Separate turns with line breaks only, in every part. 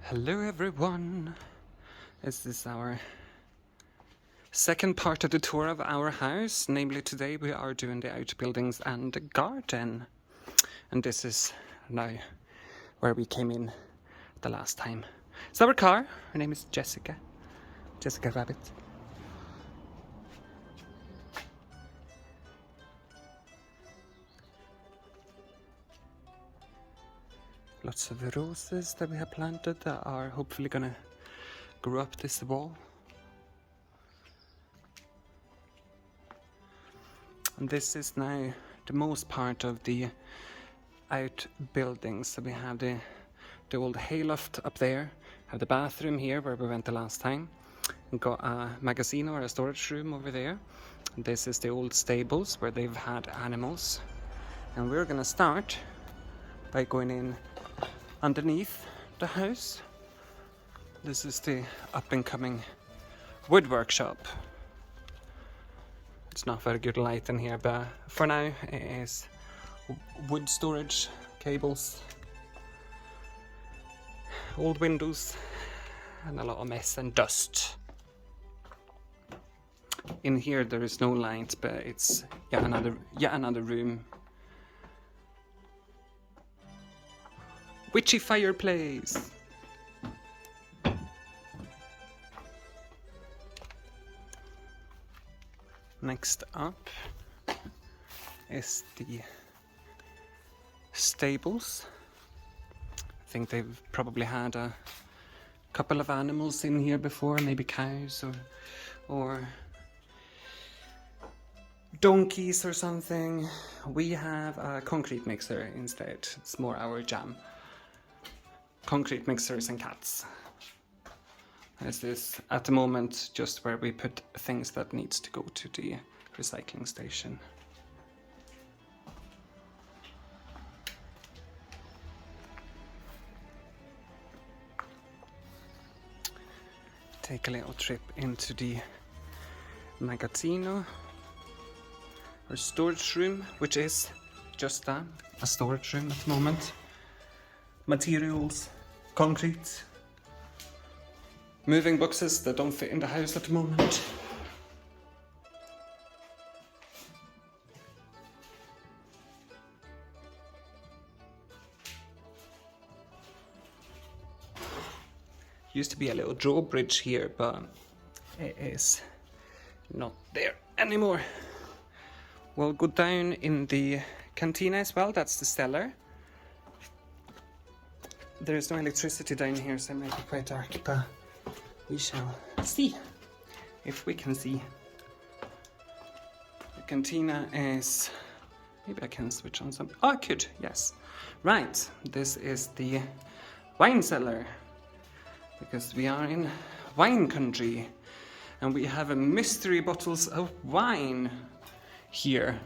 Hello everyone! This is our second part of the tour of our house. Namely, today we are doing the outbuildings and the garden. And this is now where we came in the last time. It's our car. Her name is Jessica. Jessica Rabbit. Lots of roses that we have planted that are hopefully gonna grow up this wall. And this is now the most part of the outbuildings. So we have the old hayloft up there, have the bathroom here where we went the last time, and got a magazine or a storage room over there. And this is the old stables where they've had animals. And we're gonna start by going in underneath the house. This is the up and coming wood workshop. It's not very good light in here, but for now it is wood storage, cables, old windows, and a lot of mess and dust. In here there is no light, but it's yet another room. Witchy fireplace. Next up is the stables. I think they've probably had a couple of animals in here before, maybe cows or donkeys or something. We have a concrete mixer instead. It's more our jam. Concrete mixers and cats. This is at the moment just where we put things that needs to go to the recycling station. Take a little trip into the magazzino, or storage room, which is just a storage room at the moment. Materials, concrete, moving boxes that don't fit in the house at the moment. Used to be a little drawbridge here, but it is not there anymore. We'll go down in the cantina as well. That's the cellar. There is no electricity down here, so it might be quite dark, but we shall see if we can see. The cantina is... Maybe I can switch on some... Oh, I could, yes. Right, this is the wine cellar, because we are in wine country, and we have a mystery bottles of wine here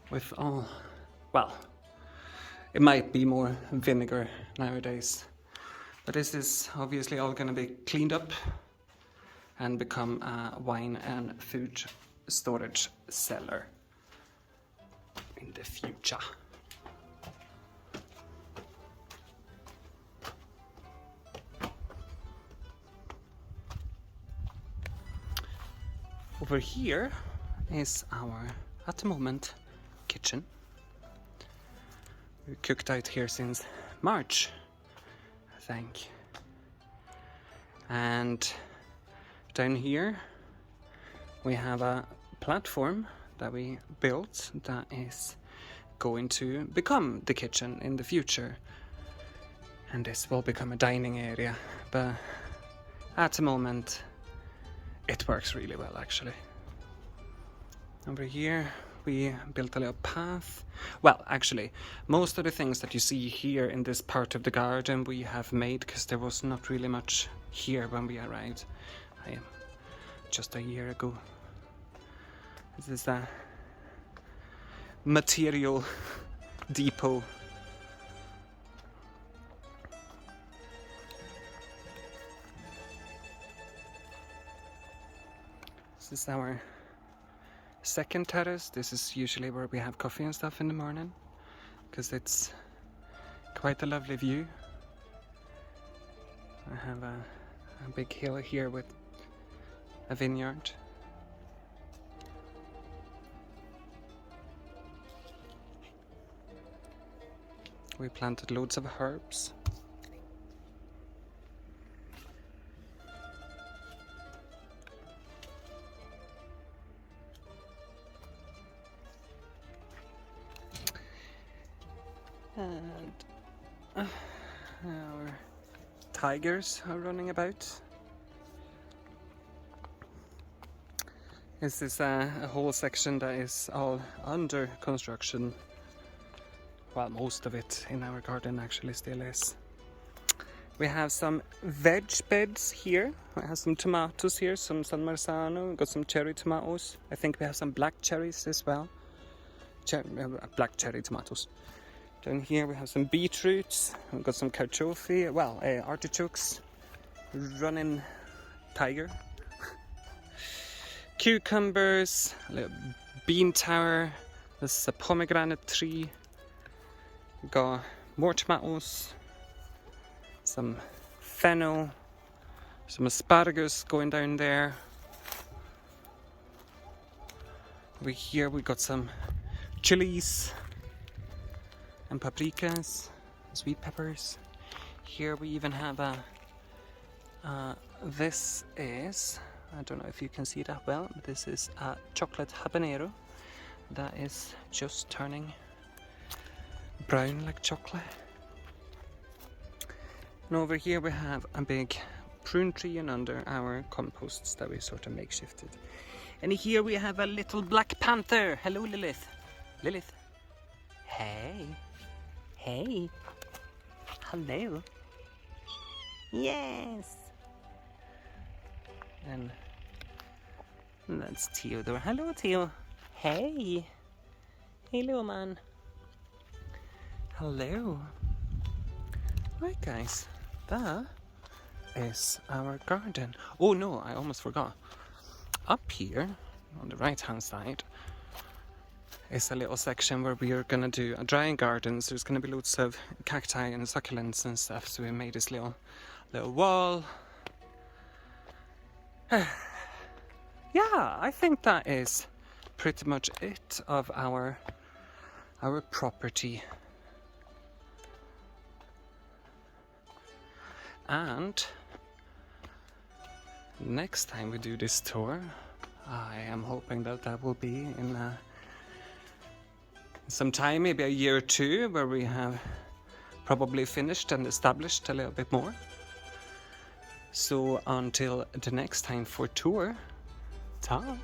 with all... Well, it might be more vinegar nowadays. But this is obviously all going to be cleaned up and become a wine and food storage cellar in the future. Over here is our, at the moment, kitchen. We cooked out here since March, I think. And down here we have a platform that we built that is going to become the kitchen in the future. And this will become a dining area, but at the moment it works really well actually. Over here we built a little path. Well, actually, most of the things that you see here in this part of the garden we have made, because there was not really much here when we arrived just a year ago. This is a material depot. This is our second terrace. This is usually where we have coffee and stuff in the morning, because it's quite a lovely view. I have a big hill here with a vineyard. We planted loads of herbs. And our tigers are running about. This is a whole section that is all under construction. Well, most of it in our garden actually still is. We have some veg beds here. We have some tomatoes here, some San Marzano. We've got some cherry tomatoes. I think we have some black cherries as well. Black cherry tomatoes. Down here we have some beetroots. We've got some carciofi. Well, artichokes. Running tiger. Cucumbers. A little bean tower. This is a pomegranate tree. We've got more tomatoes. Some fennel. Some asparagus going down there. Over here we got some chilies and paprikas, sweet peppers. Here we even have this is, I don't know if you can see that well, but this is a chocolate habanero that is just turning brown like chocolate. And over here we have a big prune tree and under our composts that we sort of makeshifted. And here we have a little black panther. Hello, Lilith. Lilith. Hey. Hey. Hello. Yes. And that's Theodore. Hello, Theo. Hey. Hello, man. Hello. Right, guys. That is our garden. Oh no, I almost forgot. Up here on the right hand side is a little section where we are gonna do a drying garden. So there's gonna be loads of cacti and succulents and stuff. So we made this little wall. Yeah, I think that is pretty much it of our property. And next time we do this tour, I am hoping that will be in some time, maybe a year or two, where we have probably finished and established a little bit more. So until the next time for tour, ta!